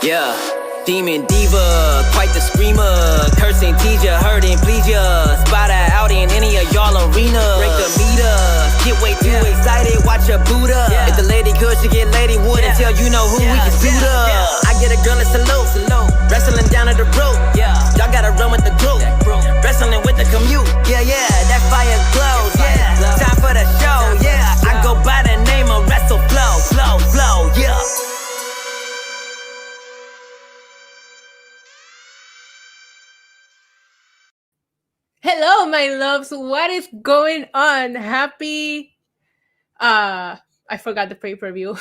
Yeah, demon diva, quite the screamer. Cursing, tease ya, hurting, please ya. Spot her out in any of y'all arena. Break the meter, get way too excited, watch her boot up. If the lady could, she get lady wood until you know who we can suit up. I get a girl a salute, wrestling down at the rope. Y'all gotta run with the group, wrestling with the commute. Yeah, that fire glows. Time for the show. I go by the name of Wrestle Flow. Yeah. Hello, my loves. What is going on? Happy, I forgot the pay-per-view.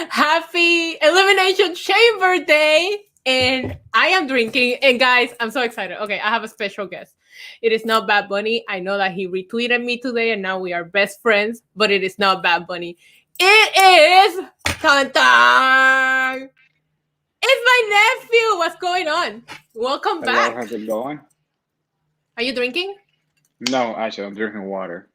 Happy Elimination Chamber Day. And I am drinking. And guys, I'm so excited. Okay, I have a special guest. It is not Bad Bunny. I know that he retweeted me today and now we are best friends, but it is not Bad Bunny. It is Tantan. It's my nephew. What's going on? Welcome back. How's it going? Are you drinking? No, actually, I'm drinking water.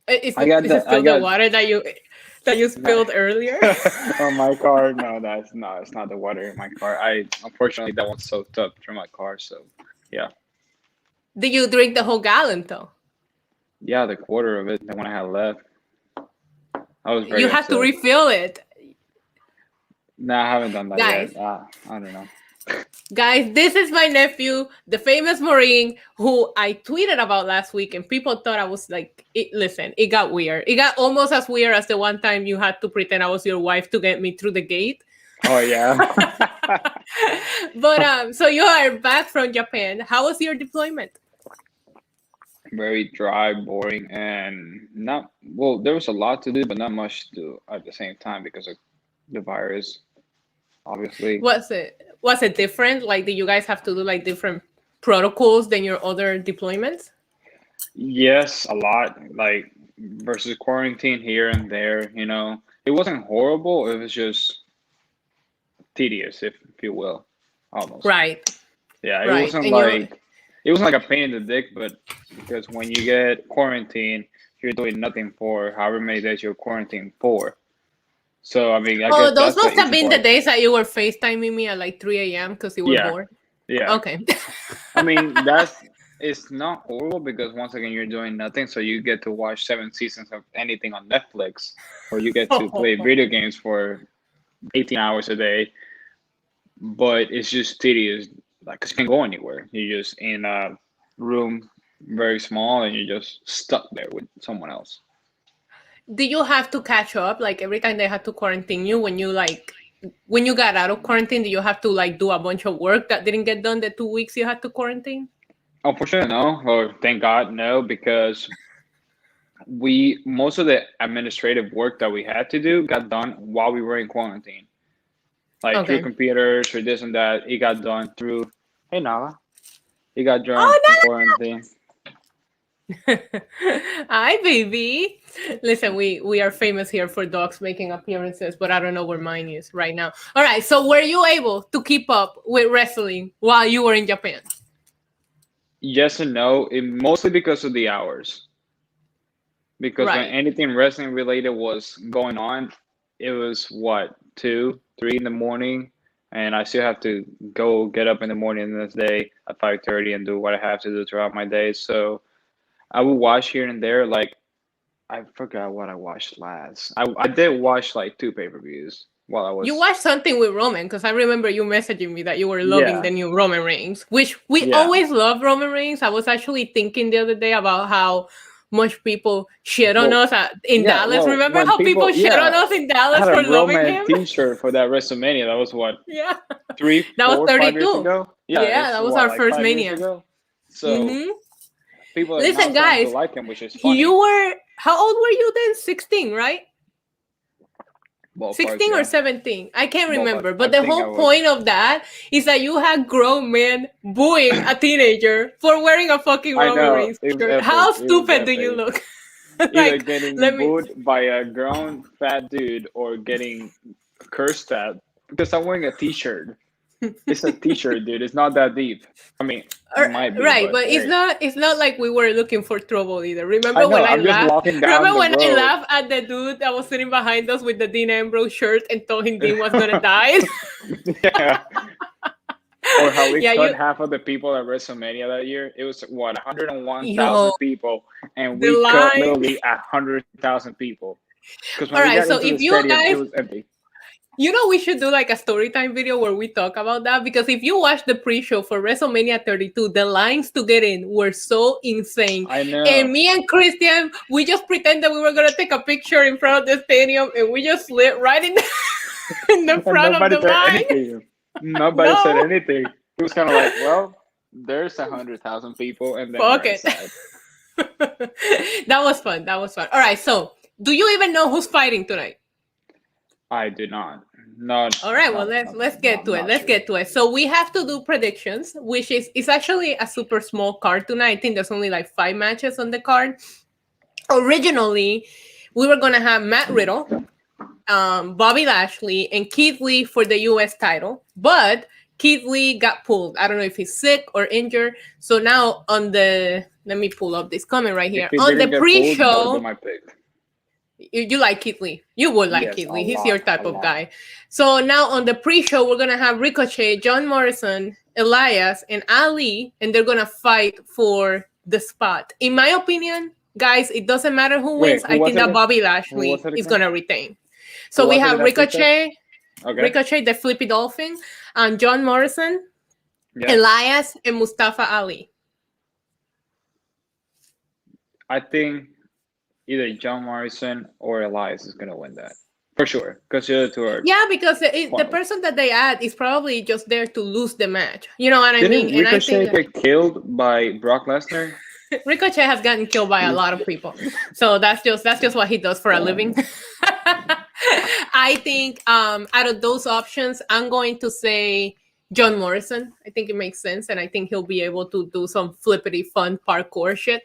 Is it still the water that you spilled earlier? On my car? No, it's not the water in my car. Unfortunately, that one's soaked up through my car, so yeah. Did you drink the whole gallon though? Yeah, the quarter of it, the one I had left. I was very You have to refill it. No, I haven't done that Guys. yet. I don't know. Guys, this is my nephew, the famous Marine, who I tweeted about last week, and people thought I was like, listen, it got weird. It got almost as weird as the one time you had to pretend I was your wife to get me through the gate. Oh, yeah. But, so you are back from Japan. How was your deployment? Very dry, boring, and there was a lot to do, but not much to do at the same time because of the virus, obviously. Was it different? Like, did you guys have to do like different protocols than your other deployments? Yes, a lot. Like versus quarantine here and there, it wasn't horrible. It was just tedious, if you will, almost. Right. Yeah, right. It wasn't like a pain in the dick, but because when you get quarantined, you're doing nothing for however many days you're quarantined for. So, I mean, I guess those must have been the days that you were FaceTiming me at like 3 a.m. because you were bored? Yeah. Okay. I mean, it's not horrible because, once again, you're doing nothing. So you get to watch 7 seasons of anything on Netflix, or you get to play video games for 18 hours a day. But it's just tedious, like, because you can't go anywhere. You're just in a room very small, and you're just stuck there with someone else. Did you have to catch up? Like every time they had to quarantine you, when you got out of quarantine, did you have to like do a bunch of work that didn't get done the 2 weeks you had to quarantine? Unfortunately, no. Or thank God, no, because most of the administrative work that we had to do got done while we were in quarantine. Like through computers or this and that. It got done through, hey Nala. It got done in quarantine. Hi, baby. Listen, we are famous here for dogs making appearances, but I don't know where mine is right now. All right, so were you able to keep up with wrestling while you were in Japan? Yes and no. Mostly because of the hours. Because when anything wrestling related was going on, it was 2, 3 in the morning, and I still have to go get up in the morning the next day at 5:30 and do what I have to do throughout my day. So I would watch here and there. Like, I forgot what I watched last. I did watch like 2 pay-per-views while I was. You watched something with Roman, because I remember you messaging me that you were loving the new Roman Reigns, which we always love Roman Reigns. I was actually thinking the other day about how much people shit on us in Dallas. Remember how people shit on us in Dallas for loving him? I had a Roman t-shirt for that WrestleMania. That was what? 3, 4, that was 32. 5 years ago? Yeah, that was our first Mania. So people listen, guys, like him, which is funny. How old were you then? 16, right? Ballpark, 16 or 17, I can't remember. But the whole point of that is that you had grown men booing a teenager for wearing a fucking Roman Reigns shirt. How stupid do you look? Either getting booed by a grown fat dude or getting cursed at because I'm wearing a t-shirt. It's a T-shirt, dude. It's not that deep. I mean, it might be, Right, but hey. it's not like we were looking for trouble either. I Remember know. when I I'm just laughed? walking down Remember the when I road. laughed at the dude that was sitting behind us with the Dean Ambrose shirt and told him Dean was gonna die? Yeah. Or how we Yeah, cut you half of the people at WrestleMania that year. It was what 101,000 yo people, and the we cut line. literally 100,000 people. Because when All we right, got so into the if you stadium, it guys, was empty. you know, we should do like a story time video where we talk about that because if you watch the pre-show for WrestleMania 32, the lines to get in were so insane. I know. And me and Christian, we just pretended we were gonna take a picture in front of the stadium, and we just slid right in in the And front of nobody the said line. anything. Nobody said No, anything. It was kind of like, well, there's 100,000 people, and then fuck we're it. inside. That was fun. That was fun. All right, so do you even know who's fighting tonight? I do not. Not. All right, well not, let's get to it. not Let's sure. get to it. So we have to do predictions, which is it's actually a super small card tonight. I think there's only like 5 matches on the card. Originally, we were gonna have Matt Riddle, Bobby Lashley, and Keith Lee for the US title, but Keith Lee got pulled. I don't know if he's sick or injured. So now on the let me pull up this comment right here. If he On the didn't get pulled, that would pre-show, be my pick. you like Keith Lee. You would like Yes, Keith a Lee. He's lot, your type a of lot. guy. So now on the pre-show, we're gonna have Ricochet, John Morrison, Elias, and Ali, and they're gonna fight for the spot. In my opinion, guys, it doesn't matter who Wait, wins. who I was think it that again? Bobby Who Lashley was it is again? gonna retain. So Who we was it have that picked that? Ricochet, Okay. Ricochet, the Flippy Dolphin, and John Morrison, Yeah. Elias, and Mustafa Ali. I think either John Morrison or Elias is gonna win that for sure. Because the other two are. Yeah, because the pointless. person that they add is probably just there to lose the match. You know what I Didn't mean? And I Ricochet think get killed by Brock Lesnar? Ricochet has gotten killed by a lot of people, so that's just what he does for a living. I think out of those options, I'm going to say John Morrison. I think it makes sense, and I think he'll be able to do some flippity fun parkour shit.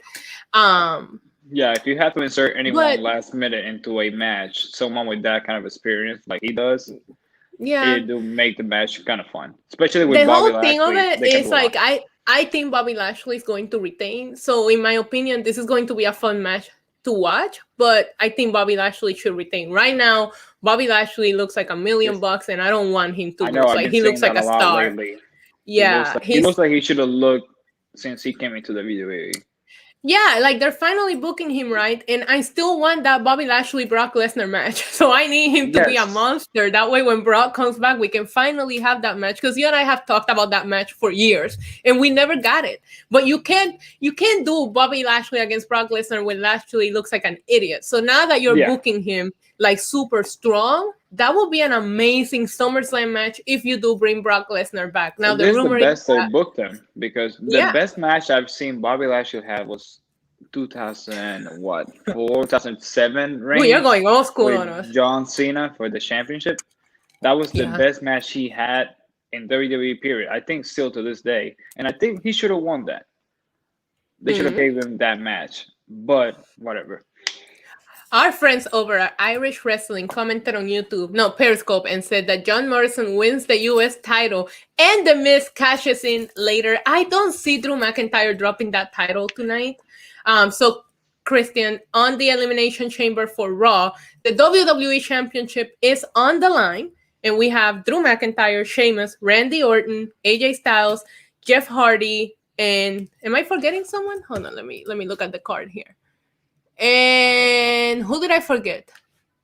Yeah, if you have to insert anyone But last minute into a match, someone with that kind of experience like he does, yeah, it will make the match kind of fun. Especially the with Bobby whole thing of Lashley, it they can is do a lot. like I think Bobby Lashley is going to retain. So in my opinion, this is going to be a fun match to watch. But I think Bobby Lashley should retain. Right now, Bobby Lashley looks like $1,000,000, and I don't want him to I lose. know, I've Like been he saying looks like that a a lot star. lately. Yeah, He looks like he should have looked since he came into the WWE. yeah, like they're finally booking him right, and I still want that Bobby Lashley Brock Lesnar match. So I need him to be a Yes. monster. That way, when Brock comes back, we can finally have that match. Because you and I have talked about that match for years, and we never got it. But you can't do Bobby Lashley against Brock Lesnar when Lashley looks like an idiot. So now that you're Yeah. booking him like super strong, that will be an amazing SummerSlam match if you do bring Brock Lesnar back. Now the This is the rumor best is they that, booked him because the yeah. best match I've seen Bobby Lashley have was 2007 Ooh, you're reign going old school on with us. John Cena for the championship. That was the Yeah. best match he had in WWE period. I think still to this day, and I think he should have won that. They should have gave him that match, but whatever. Our friends over at Irish Wrestling commented on Periscope, and said that John Morrison wins the US title and The Miz cashes in later. I don't see Drew McIntyre dropping that title tonight. So, Christian, on the Elimination Chamber for Raw, the WWE Championship is on the line, and we have Drew McIntyre, Sheamus, Randy Orton, AJ Styles, Jeff Hardy, and am I forgetting someone? Hold on, let me look at the card here. And who did I forget?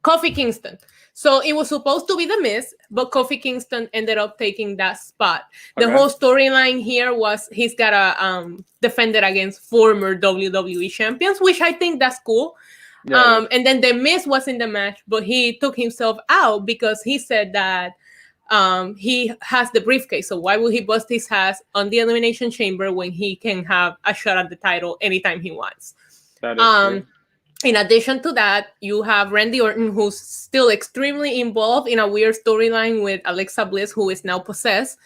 Kofi Kingston. So it was supposed to be The Miz, but Kofi Kingston ended up taking that spot. The Okay. whole storyline here was he's got to defend it against former WWE champions, which I think that's cool. Yeah, And then The Miz was in the match, but he took himself out because he said that he has the briefcase. So why would he bust his ass on the Elimination Chamber when he can have a shot at the title anytime he wants? that is true. In addition to that, you have Randy Orton, who's still extremely involved in a weird storyline with Alexa Bliss, who is now possessed,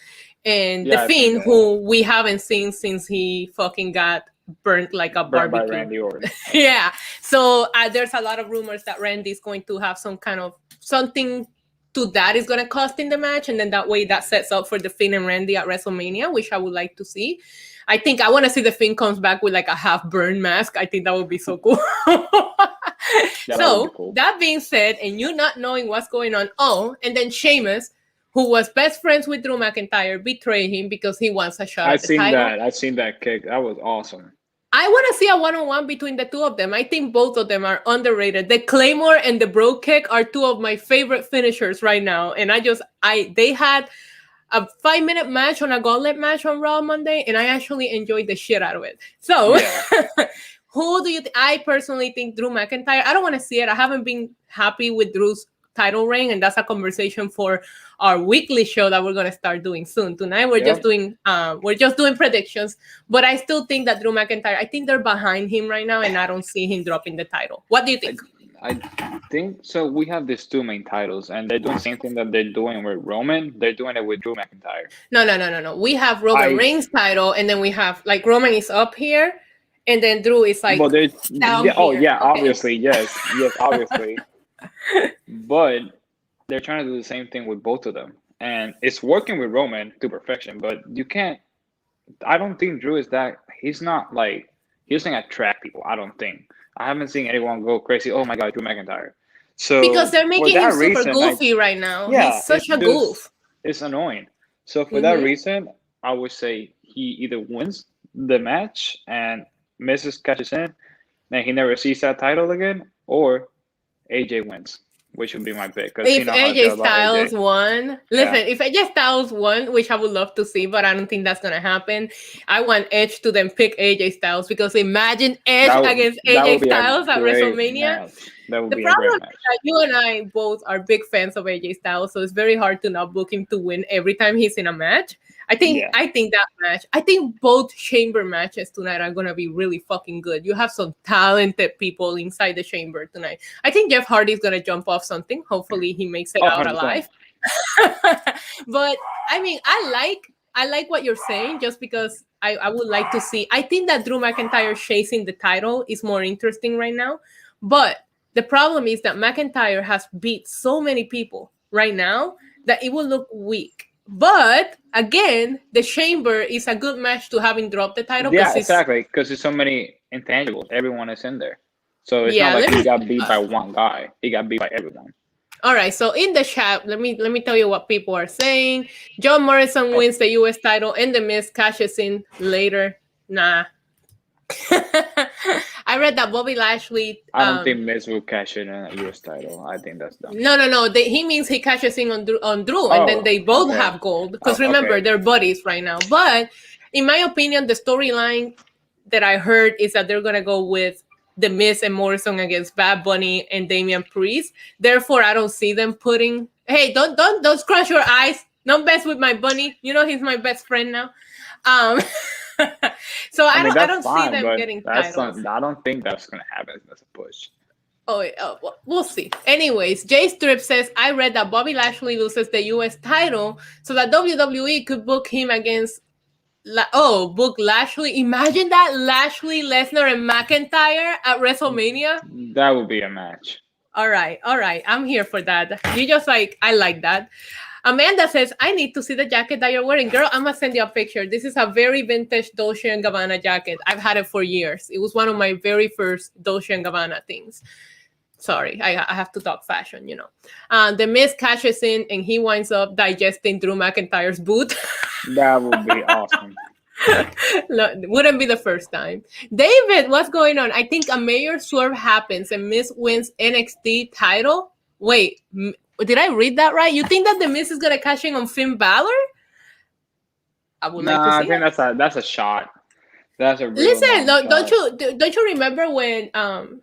and Yeah, The I think Fiend, that- who we haven't seen since he fucking got burnt like a Burned by barbecue. Randy Orton. Yeah. So there's a lot of rumors that Randy's going to have some kind of something to that is going to cost in the match, and then that way that sets up for the Finn and Randy at WrestleMania, which I would like to see. I think I want to see the Finn comes back with like a half-burned mask. I think that would be so cool. So cool. That being said, and you not knowing what's going on, and then Sheamus, who was best friends with Drew McIntyre, betrayed him because he wants a shot at the title. I've seen that kick. That was awesome. I want to see a one-on-one between the two of them. I think both of them are underrated. The Claymore and the Bro Kick are two of my favorite finishers right now. And they had a 5-minute match on a gauntlet match on Raw Monday, and I actually enjoyed the shit out of it. So, who do you I personally think Drew McIntyre. I don't want to see it. I haven't been happy with Drew's title reign, and that's a conversation for our weekly show that we're going to start doing soon. Tonight we're just doing predictions, but I still think that Drew McIntyre, I think they're behind him right now, and I don't see him dropping the title. What do you think? I think so. We have these two main titles, and they're doing the same thing that they're doing with Roman. They're doing it with Drew McIntyre. No. We have Roman Reigns title, and then we have like Roman is up here, and then Drew is like down here. Okay. Obviously, yes, obviously. But they're trying to do the same thing with both of them, and it's working with Roman to perfection. But you can't. I don't think Drew is that. He's not like he doesn't attract people. I don't think. I haven't seen anyone go crazy. Oh my God, Drew McIntyre. So because they're making him super goofy right now. Yeah, he's such a goof. It's annoying. So for that reason, I would say he either wins the match and misses catches in, and he never sees that title again, or AJ wins, which would be my pick. If AJ Styles won, if AJ Styles won, which I would love to see, but I don't think that's gonna happen. I want Edge to then pick AJ Styles, because imagine Edge against AJ Styles at WrestleMania. The problem is that you and I both are big fans of AJ Styles, so it's very hard to not book him to win every time he's in a match. I think that match. I think both chamber matches tonight are gonna be really fucking good. You have some talented people inside the chamber tonight. I think Jeff Hardy's gonna jump off something. Hopefully, he makes it out alive. But I mean, I like what you're saying, just because I would like to see. I think that Drew McIntyre chasing the title is more interesting right now. But the problem is that McIntyre has beat so many people right now that it will look weak. But again, the chamber is a good match to have him drop the title. Yeah, exactly. Because there's so many intangibles. Everyone is in there. So it's not like he got beat by one guy. He got beat by everyone. All right. So in the chat, let me tell you what people are saying. John Morrison wins the US title and The Miz cashes in later. Nah. I read that Bobby Lashley. I don't think Miz will cash in a US title. I think that's dumb. No. He means he cashes in on Drew, and then they both have gold. Because remember, they're buddies right now. But in my opinion, the storyline that I heard is that they're gonna go with The Miz and Morrison against Bad Bunny and Damian Priest. Therefore, I don't see them putting. Hey, don't scratch your eyes. Don't mess with my bunny. You know he's my best friend now. So I don't see them getting titles. I don't think that's gonna happen. That's a push. Well, we'll see. Anyways, Jay Strip says, I read that Bobby Lashley loses the US title so that WWE could book him against book Lashley. Imagine that, Lashley, Lesnar, and McIntyre at WrestleMania. That would be a match. All right. I'm here for that. I like that. Amanda says, I need to see the jacket that you're wearing. Girl, I'm going to send you a picture. This is a very vintage Dolce & Gabbana jacket. I've had it for years. It was one of my very first Dolce & Gabbana things. Sorry, I have to talk fashion, you know. The Miz cashes in, and he winds up digesting Drew McIntyre's boot. That would be awesome. Wouldn't be the first time. David, what's going on? I think a major swerve happens and Miz wins NXT title. Wait, did I read that right? You think that the Miz is gonna cash in on Finn Balor? I would like to see. I think that's a shot. That's a listen. Don't you remember when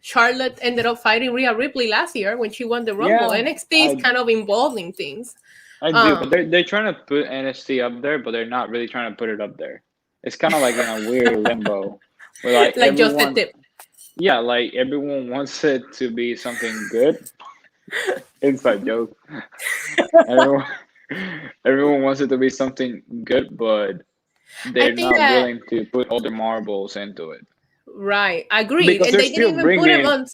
Charlotte ended up fighting Rhea Ripley last year when she won the Rumble? Yeah, NXT is kind of involved in things. I do, but they're trying to put NXT up there, but they're not really trying to put it up there. It's kind of like in a weird limbo. Where like just a tip. Yeah, like everyone wants it to be something good. Inside joke. Everyone wants it to be something good, but they're not willing to put all the marbles into it. Right, agreed. And they didn't even put them on.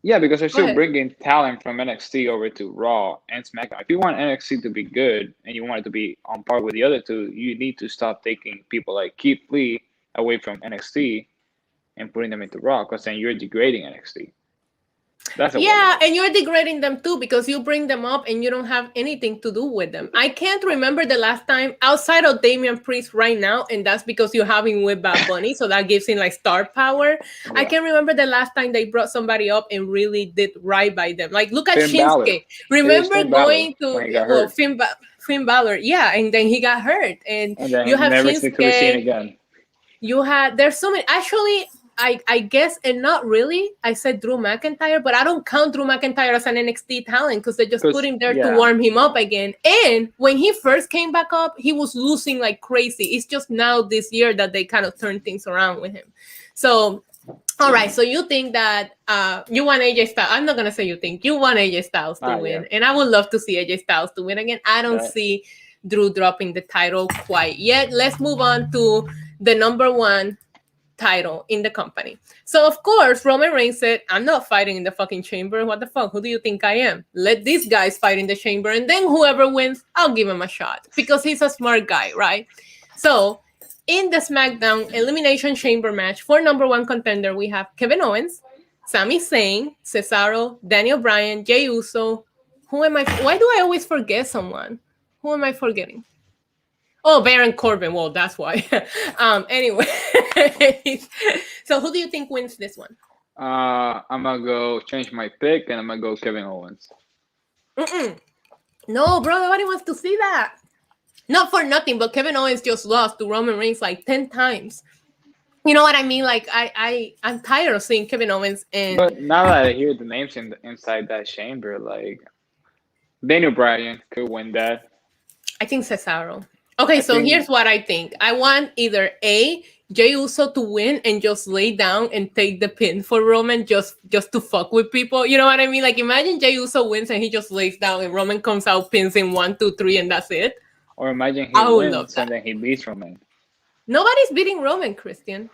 Yeah, because they're Go still ahead. bringing talent from NXT over to Raw and SmackDown. If you want NXT to be good and you want it to be on par with the other two, you need to stop taking people like Keith Lee away from NXT and putting them into Raw, because then you're degrading NXT. That's the way I look Yeah, at it. and you're degrading them too because you bring them up and you don't have anything to do with them. I can't remember the last time outside of Damian Priest right now, and that's because you have him with Bad Bunny, so that gives him like star power. I Yeah. can't remember the last time they brought somebody up and really did right by them. Like look at Finn Balor. Shinsuke. It was Remember Finn Balor going to when he got well hurt. Finn Balor, yeah, and then he got hurt, and And you then have never seemed to be seen Shinsuke. again. You had there's so many actually. I guess, and not really. I said Drew McIntyre, but I don't count Drew McIntyre as an NXT talent because they just put Because, him there to yeah, warm him up again. And when he first came back up, he was losing like crazy. It's just now this year that they kind of turned things around with him. So, all right. So you think that you want AJ Styles? I'm not gonna say you think you want AJ Styles to yeah, win, and I would love to see AJ Styles to win again. I don't right. see Drew dropping the title quite yet. Let's move on to the number one title in the company. So of course, Roman Reigns said, I'm not fighting in the fucking chamber. What the fuck? Who do you think I am? Let these guys fight in the chamber, and then whoever wins, I'll give him a shot. Because he's a smart guy, right? So in the SmackDown Elimination Chamber match for number one contender, we have Kevin Owens, Sami Zayn, Cesaro, Daniel Bryan, Jey Uso. Who am I? Why do I always forget someone? Who am I forgetting? Oh, Baron Corbin. Well, that's why. Anyway, so who do you think wins this one? I'm gonna go change my pick, and I'm gonna go Kevin Owens. Mm-mm. No, bro, nobody wants to see that. Not for nothing, but Kevin Owens just lost to Roman Reigns like 10 times. You know what I mean? Like I'm tired of seeing Kevin Owens and But now that I hear the names inside that chamber, like Daniel Bryan could win that. I think Cesaro. Okay, I so think here's what I think. I want either A, Jey Uso to win and just lay down and take the pin for Roman just to fuck with people. You know what I mean? Like imagine Jey Uso wins and he just lays down and Roman comes out, pins in 1, 2, 3, and that's it. Or imagine he I would love wins and that. then he beats Roman. Nobody's beating Roman, Christian.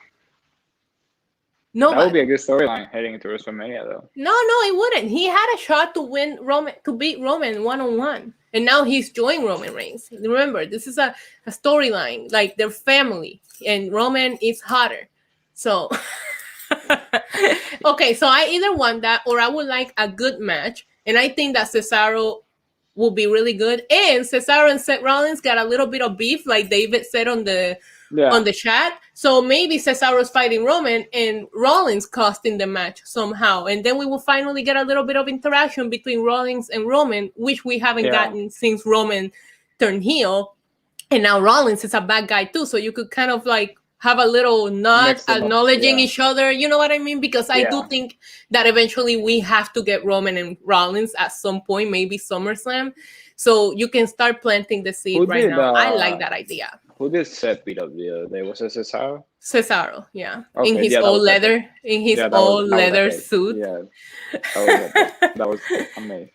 That would be Nobody. a good storyline heading into WrestleMania, though. No, it wouldn't. He had a shot to win Roman, to beat Roman 1-on-1. And now he's joined Roman Reigns. Remember, this is a storyline. Like they're family. And Roman is hotter. So okay, so I either want that or I would like a good match. And I think that Cesaro will be really good. And Cesaro and Seth Rollins got a little bit of beef, like David said on the chat. So maybe Cesaro's fighting Roman and Rollins costing the match somehow. And then we will finally get a little bit of interaction between Rollins and Roman, which we haven't gotten since Roman turned heel. And now Rollins is a bad guy too. So you could kind of like have a little nod acknowledging each other. You know what I mean? Because I do think that eventually we have to get Roman and Rollins at some point, maybe SummerSlam. So you can start planting the seed now. I like that idea. Who did Seth beat up the other day? Was it Cesaro? Cesaro, yeah. Okay, in his old leather, in his old leather suit. Yeah, that was amazing.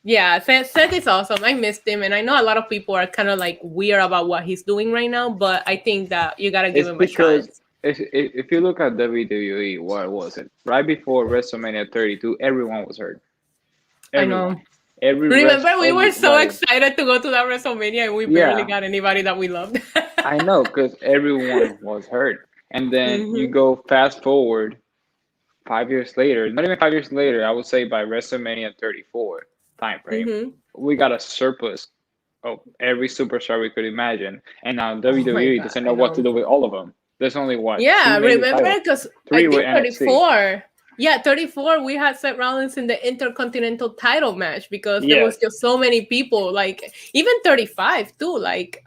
Yeah, Seth is awesome. I missed him, and I know a lot of people are kind of like weird about what he's doing right now, but I think that you gotta give him a chance. If you look at WWE, what was it? Right before WrestleMania 32, everyone was hurt. Everyone. I know. Remember, we were so excited to go to that WrestleMania, and we barely got anybody that we loved. I know, because everyone was hurt. And then you go fast forward 5 years later, not even 5 years later, I would say by WrestleMania 34 time frame, we got a surplus of every superstar we could imagine. And now WWE doesn't know what to do with all of them. There's only what? Yeah, remember? Because I think 34. Yeah, 34, we had Seth Rollins in the Intercontinental title match because there was just so many people. Like, even 35, too. Like,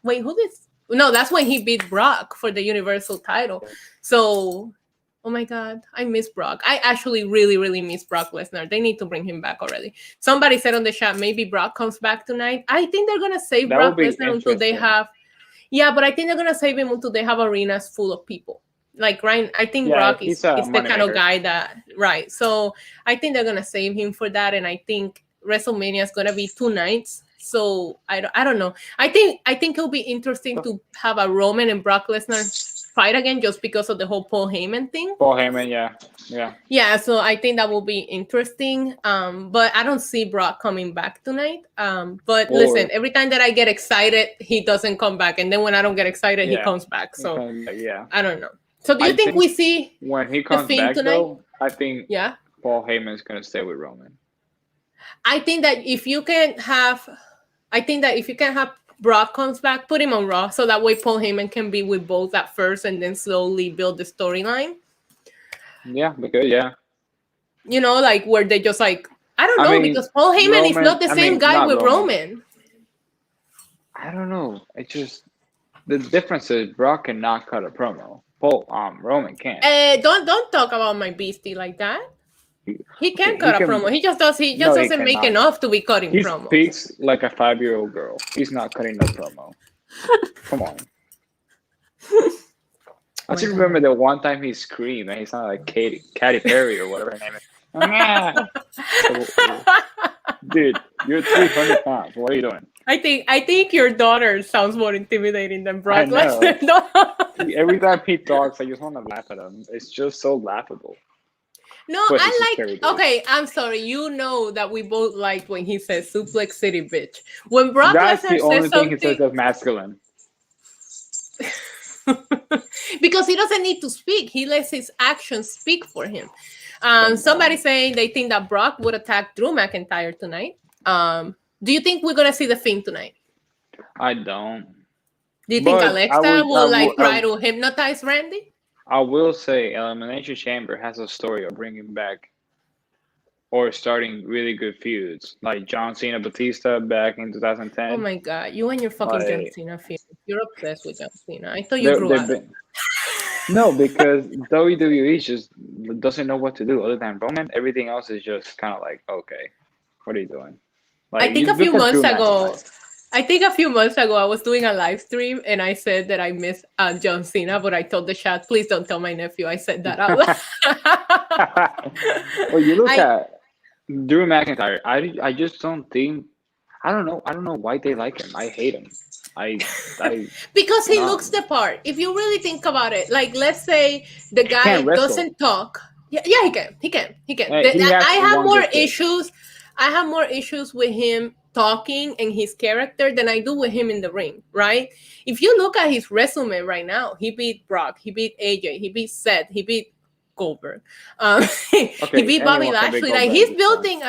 wait, who did... No, that's when he beat Brock for the Universal title. So, oh my God, I miss Brock. I actually really, really miss Brock Lesnar. They need to bring him back already. Somebody said on the chat, maybe Brock comes back tonight. I think they're going to save Brock Lesnar until they have... Yeah, but I think they're going to save him until they have arenas full of people. Like, right, I think Brock is the kind of guy that, right. So I think they're going to save him for that. And I think WrestleMania is going to be 2 nights. So I don't know. I think it'll be interesting to have a Roman and Brock Lesnar fight again just because of the whole Paul Heyman thing. Paul Heyman, yeah. So I think that will be interesting. But I don't see Brock coming back tonight. But listen, every time that I get excited, he doesn't come back, and then when I don't get excited, he comes back. So I don't know. So do you think we see when he comes back tonight? Though? I think Paul Heyman is gonna stay with Roman. I think that if you can have Brock comes back, put him on Raw, so that way Paul Heyman can be with both at first, and then slowly build the storyline. Yeah, because you know, like where they just like I don't know, because Paul Heyman is not the same guy with Roman. I don't know. It's just the difference is Brock cannot cut a promo. Roman can't. Don't talk about my beastie like that. He can cut a promo. He just doesn't make enough to be cutting promos. He speaks like a 5-year-old girl. He's not cutting no promo. Come on. I just remember the one time he screamed and he sounded like Katy Perry or whatever her name is. Dude, you're 300 pounds. What are you doing? I think your daughter sounds more intimidating than Brock Lesnar. Every time he talks, I just want to laugh at him. It's just so laughable. No, I like. Okay, I'm sorry. You know that we both liked when he says "Suplex City, bitch." When Brock Lesnar says something, that's the only thing he says that's masculine. Because he doesn't need to speak. He lets his actions speak for him. Somebody saying they think that Brock would attack Drew McIntyre tonight. Do you think we're gonna see the Fiend tonight? I don't. Do you think Alexa will try to hypnotize Randy? I will say Elimination Chamber has a story of bringing back or starting really good feuds, like John Cena Batista back in 2010. Oh my God, you and your fucking John Cena feud. You're obsessed with John Cena. I thought you grew up. No, because WWE just doesn't know what to do other than Roman. Everything else is just kind of like, okay, what are you doing? Like, I think a few months ago, I was doing a live stream and I said that I miss John Cena, but I told the chat, please don't tell my nephew I said that out loud. Well, you look at Drew McIntyre. I just don't think. I don't know why they like him. I hate him. Because he looks the part. If you really think about it, like let's say the guy doesn't talk. Yeah, he can. I have more issues with him talking and his character than I do with him in the ring, right? If you look at his resume right now, he beat Brock, he beat AJ, he beat Seth, he beat Goldberg, he beat Bobby Lashley. Like he's building.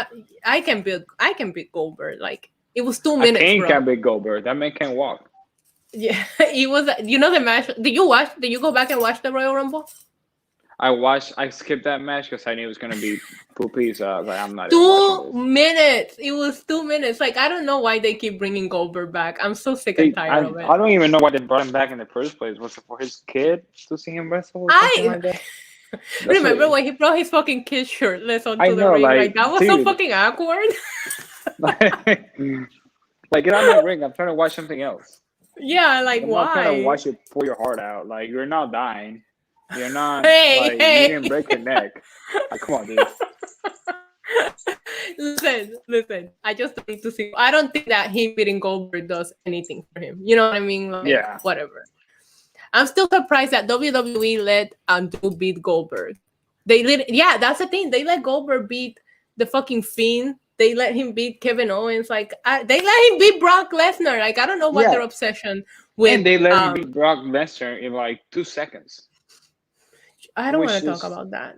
I can beat Goldberg. Like it was 2 minutes. Kane can beat Goldberg. That man can walk. Yeah, it was. You know the match. Did you go back and watch the Royal Rumble? I skipped that match because I knew it was gonna be poopy. So I was like, I'm not. 2 minutes. It was 2 minutes. Like I don't know why they keep bringing Goldberg back. I'm so sick and tired of it. I don't even know why they brought him back in the first place. Was it for his kid to see him wrestle? Or something like that? Remember when he brought his fucking kid shirtless onto the ring? Like that was so fucking awkward. like get out of the ring. I'm trying to watch something else. Yeah, like I'm why? not trying to watch it pour your heart out. Like you're not dying. You're not. You didn't break your neck. Like, come on, dude. Listen. I just need to see. I don't think that him beating Goldberg does anything for him. You know what I mean? Like, whatever. I'm still surprised that WWE let Drew beat Goldberg. That's the thing. They let Goldberg beat the fucking Fiend. They let him beat Kevin Owens. Like they let him beat Brock Lesnar. Like I don't know what their obsession with. And they let him beat Brock Lesnar in like 2 seconds. I don't want to talk about that.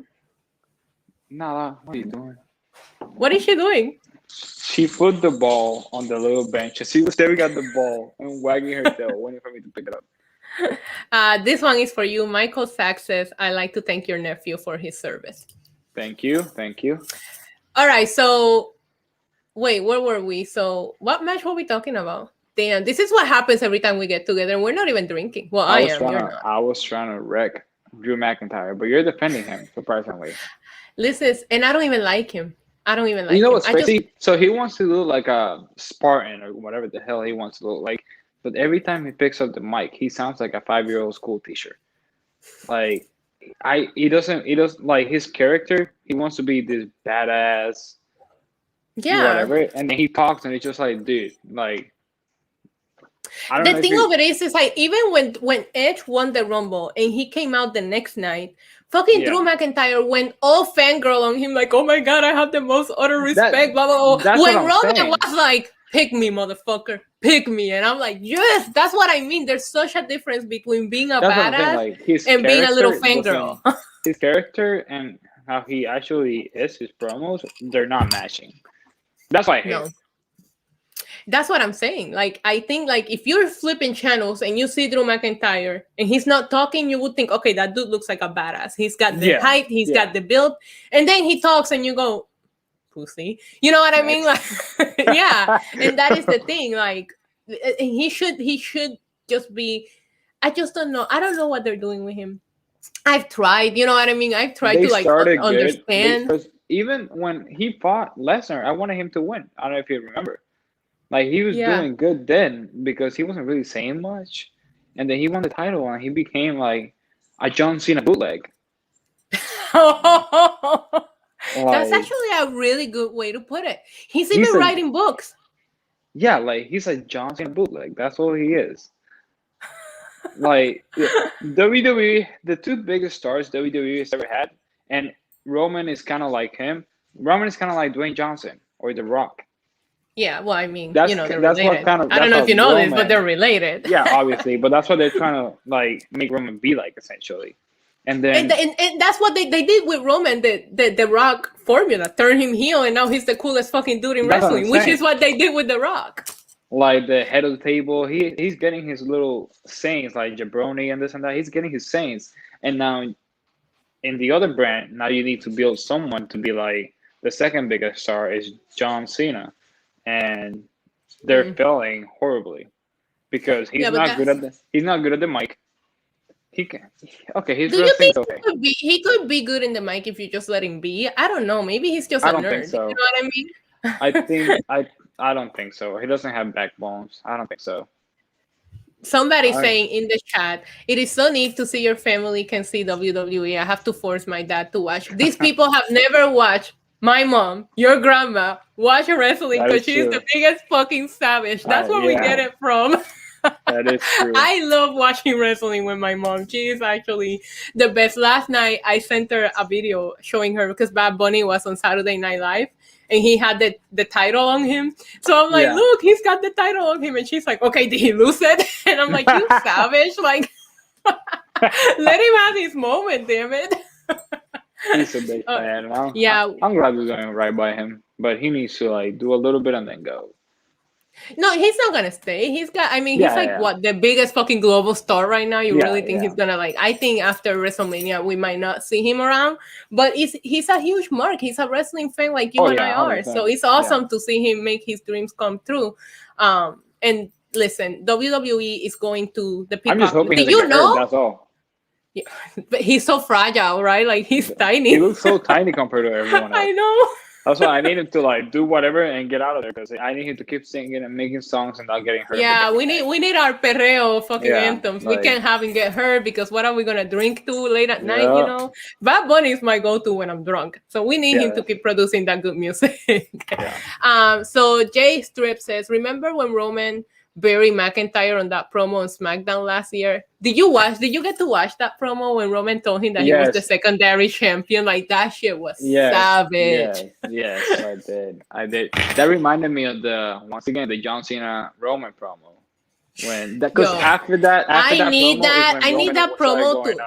Nah, what are you doing? What is she doing? She put the ball on the little bench. She was staring at the ball and wagging her tail, waiting for me to pick it up. This one is for you. Michael Sachs says, I'd like to thank your nephew for his service. Thank you. All right, so wait, where were we? So what match were we talking about? Damn, this is what happens every time we get together and we're not even drinking. Well, I am. You're not. I was trying to wreck Drew McIntyre, but you're defending him, surprisingly. Listen, and I don't even like him. You know what's crazy? So he wants to look like a Spartan or whatever the hell he wants to look like. But every time he picks up the mic, he sounds like a 5-year-old school teacher. Like he doesn't like his character. He wants to be this badass, whatever. And then he talks, and it's just like, dude, like The thing of it is like even when Edge won the Rumble and he came out the next night, fucking Drew McIntyre went all fangirl on him, like, oh my god, I have the most utter respect, blah blah blah. When Roman was like, pick me, motherfucker, pick me, and I'm like, yes, that's what I mean. There's such a difference between being a badass like, and being a little fangirl. His character and how he actually is, his promos, they're not matching. That's why I hate it. That's what I'm saying. Like, I think, like, if you're flipping channels and you see Drew McIntyre and he's not talking, you would think, okay, that dude looks like a badass. He's got the height, he's got the build, and then he talks and you go, pussy. You know what I mean? Like, yeah. And that is the thing. Like, he should just be. I just don't know. I don't know what they're doing with him. I've tried. You know what I mean? I've tried to like understand. Because even when he fought Lesnar, I wanted him to win. I don't know if you remember. Like, he was doing good then because he wasn't really saying much. And then he won the title and he became like a John Cena bootleg. That's actually a really good way to put it. He's even writing books. Yeah, like, he's a John Cena bootleg. That's all he is. Like, WWE, the two biggest stars WWE has ever had, and Roman is kind of like him. Roman is kind of like Dwayne Johnson or The Rock. Yeah, well, I mean, they're related. I don't know if you know this, but they're related. Yeah, obviously, but that's what they're trying to like make Roman be like, essentially. And then and that's what they did with Roman, the Rock formula, turn him heel, and now he's the coolest fucking dude in wrestling, which is what they did with The Rock. Like the head of the table, he's getting his little sayings like jabroni and this and that. He's getting his sayings, and now in the other brand, now you need to build someone to be like the second biggest star is John Cena. And they're failing horribly because he's not good at the mic. He's Do you think he could be good in the mic if you just let him be? I don't know. Maybe he's just a nerd. Think so. You know what I mean? I don't think so. He doesn't have backbones. I don't think so. Somebody saying in the chat, it is so neat to see your family can see WWE. I have to force my dad to watch. These people have never watched my mom, your grandma, watch wrestling because she's the biggest fucking savage. That's where we get it from. That is true. I love watching wrestling with my mom. She is actually the best. Last night, I sent her a video showing her because Bad Bunny was on Saturday Night Live and he had the title on him. So I'm like, look, he's got the title on him. And she's like, okay, did he lose it? And I'm like, you savage. Like, let him have his moment, damn it. He's a big fan. I'm glad we're going right by him, but he needs to like do a little bit and then go. No, he's not gonna stay. He's what, the biggest fucking global star right now. You really think he's gonna like? I think after WrestleMania we might not see him around, but he's a huge mark. He's a wrestling fan like you and I are. So it's awesome to see him make his dreams come true. And listen, WWE is going to the people. I'm just hoping that's all. Yeah, but he's so fragile, right? Like he's tiny. He looks so tiny compared to everyone else. I know. That's why I need him to like do whatever and get out of there because I need him to keep singing and making songs and not getting hurt. Yeah, we need our perreo fucking anthems. Like, we can't have him get hurt because what are we gonna drink to late at night? You know, Bad Bunny is my go-to when I'm drunk. So we need him to keep producing that good music. So Jay Strip says, remember when Roman buried McIntyre on that promo on SmackDown last year? Did you get to watch that promo when Roman told him that he was the secondary champion? Like, that shit was savage. Yes, I did. That reminded me of the John Cena Roman promo. After that I need that promo too.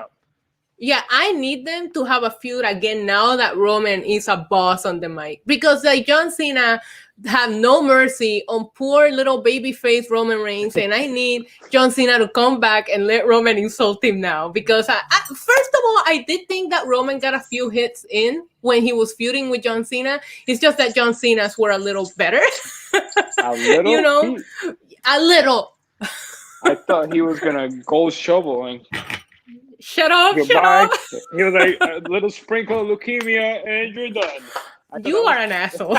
Yeah, I need them to have a feud again now that Roman is a boss on the mic. Because like John Cena have no mercy on poor little babyface Roman Reigns, and I need John Cena to come back and let Roman insult him now. Because first of all, I did think that Roman got a few hits in when he was feuding with John Cena. It's just that John Cena's were a little better. A little? You know? A little. I thought he was going to gold shovel and... Shut up. He was like, a little sprinkle of leukemia and you're done. You are an asshole.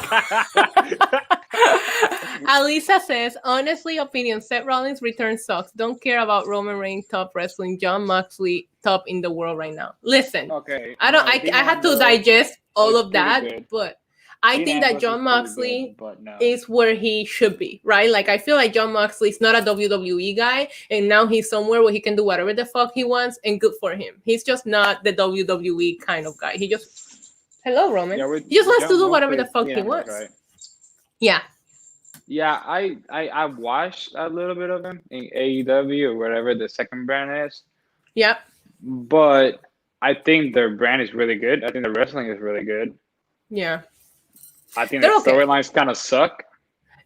Alisa says, honestly, opinion, Seth Rollins' return sucks. Don't care about Roman Reigns top wrestling. Jon Moxley top in the world right now. Listen, I had to digest all of that, but I Dean think that Ambrose Jon is pretty Moxley good, but no. is where he should be, right? Like, I feel like Jon Moxley is not a WWE guy, and now he's somewhere where he can do whatever the fuck he wants, and good for him. He's just not the WWE kind of guy. He just, hello, Roman. Yeah, with He just wants to Jon do whatever Moxley, the fuck Dean he Ambrose, wants. right? Yeah. Yeah, I watched a little bit of him in AEW or whatever the second brand is, Yeah. but I think their brand is really good. I think the wrestling is really good. Yeah. I think They're the okay. storylines kind of suck.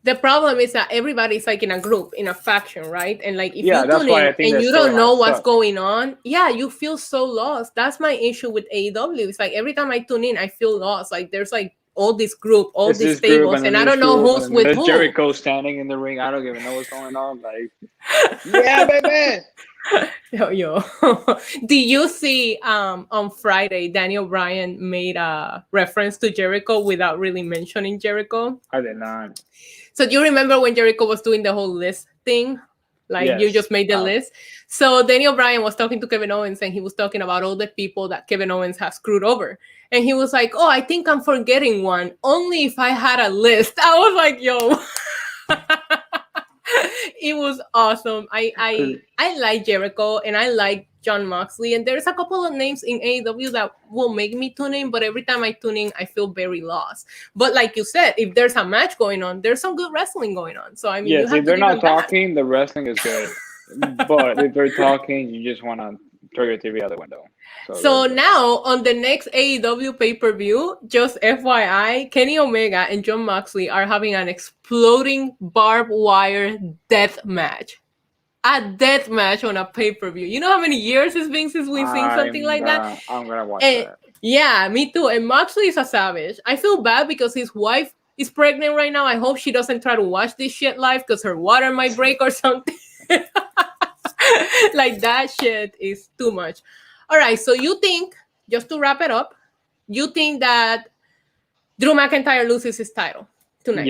The problem is that everybody's like in a group, in a faction, right? And like if Yeah, you that's tune why I in think and the you don't know storylines what's suck. going on, yeah, you feel so lost. That's my issue with AEW. It's like every time I tune in, I feel lost. Like there's like all this group, all It's these this group tables, and then and I this don't know group, who's and then with there's who. Jericho standing in the ring. I don't even know what's going on. Like, yeah, baby. Yo. Did you see on Friday Daniel Bryan made a reference to Jericho without really mentioning Jericho? I did not. So do you remember when Jericho was doing the whole list thing? Like you Yes. just made the list. So Daniel Bryan was talking to Kevin Owens and he was talking about all the people that Kevin Owens has screwed over. And he was like, oh, I think I'm forgetting one. Only if I had a list. I was like, yo. It was awesome. I like Jericho and I like Jon Moxley, and there's a couple of names in AEW that will make me tune in, but every time I tune in, I feel very lost. But like you said, if there's a match going on, there's some good wrestling going on. So I mean, you Yes, have if to they're give not them that. talking, the wrestling is good. But if they're talking, you just want to throw your TV out the window. So now on the next AEW pay-per-view, just FYI, Kenny Omega and Jon Moxley are having an exploding barbed wire death match. A death match on a pay-per-view. You know how many years it's been since we've seen something like that? I'm gonna watch And, that. yeah, me too. And Moxley is a savage. I feel bad because his wife is pregnant right now. I hope she doesn't try to watch this shit live because her water might break or something. Like that shit is too much. All right, so you think, just to wrap it up, you think that Drew McIntyre loses his title tonight?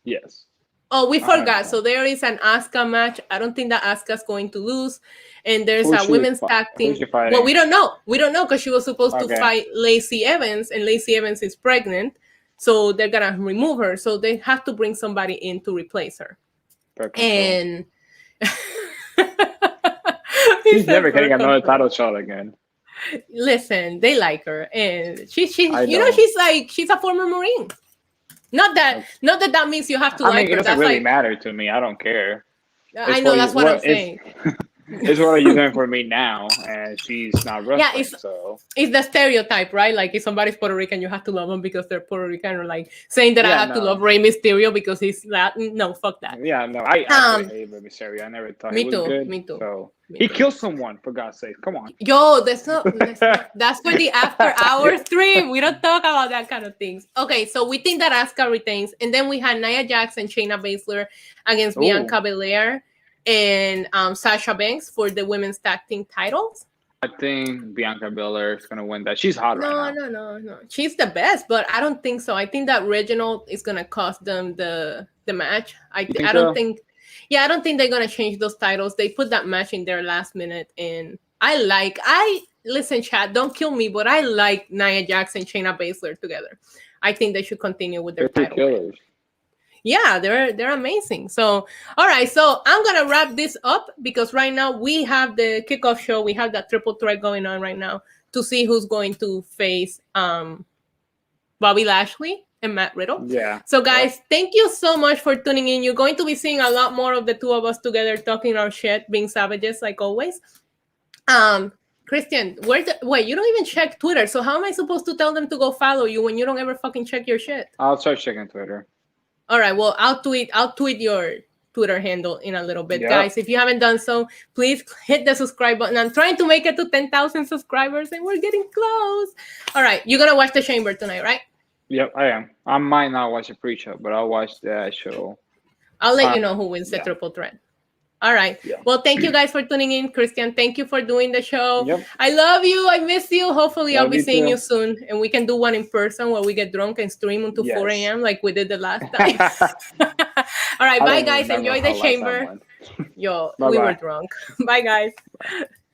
Yes. Oh, we forgot. 100%. So there is an Asuka match. I don't think that Asuka's going to lose. And there's Who's a she women's fi- tag team. who's she fighting? Well, we don't know. We don't know because she was supposed to Okay. fight Lacey Evans, and Lacey Evans is pregnant. So they're going to remove her. So they have to bring somebody in to replace her. And she's never getting another title shot again. Listen, they like her. And she's I you know, she's a former Marine. Not that means you have to like her. It doesn't That's really like, matter to me. I don't care. I know, that's what I'm saying. It's what are you doing for me now? And she's not wrestling. Yeah, it's the stereotype, right? Like if somebody's Puerto Rican, you have to love them because they're Puerto Rican, or like saying that I have to love Rey Mysterio because he's Latin. No, fuck that. Yeah, no, I hate Rey Mysterio. I never thought he was good. Me too. So he killed someone, for God's sake. Come on. Yo, that's for the after hours stream. We don't talk about that kind of things. Okay, so we think that Asuka retains, and then we had Nia Jax and Shayna Baszler against Bianca Belair and Sasha Banks for the women's tag team titles. I think Bianca Belair is gonna win that. She's hot right now. No. She's the best, but I don't think so. I think that Reginald is gonna cost them the match. I don't think they're gonna change those titles. They put that match in there last minute, and listen, chat, don't kill me, but I like Nia Jax and Shayna Baszler together. I think they should continue with their title. Killers. Yeah, they're amazing. So, all right. So I'm going to wrap this up because right now we have the kickoff show. We have that triple threat going on right now to see who's going to face Bobby Lashley and Matt Riddle. Yeah. So guys, thank you so much for tuning in. You're going to be seeing a lot more of the two of us together talking our shit, being savages like always. Christian, wait, you don't even check Twitter. So how am I supposed to tell them to go follow you when you don't ever fucking check your shit? I'll start checking Twitter. All right, well, I'll tweet your Twitter handle in a little bit. Guys, if you haven't done so, please hit the subscribe button. I'm trying to make it to 10,000 subscribers and we're getting close. All right, you're going to watch the Chamber tonight, right? Yep, I am. I might not watch the pre-show, but I'll watch that show. I'll let you know who wins the triple threat. All right. Yeah. Well, thank you guys for tuning in. Christian, thank you for doing the show. Yep. I love you. I miss you. Hopefully, I'll be seeing you soon. And we can do one in person where we get drunk and stream until 4 a.m. like we did the last time. All right. Bye, guys. Enjoy the Chamber. Yo, we were drunk. Bye, guys. Bye.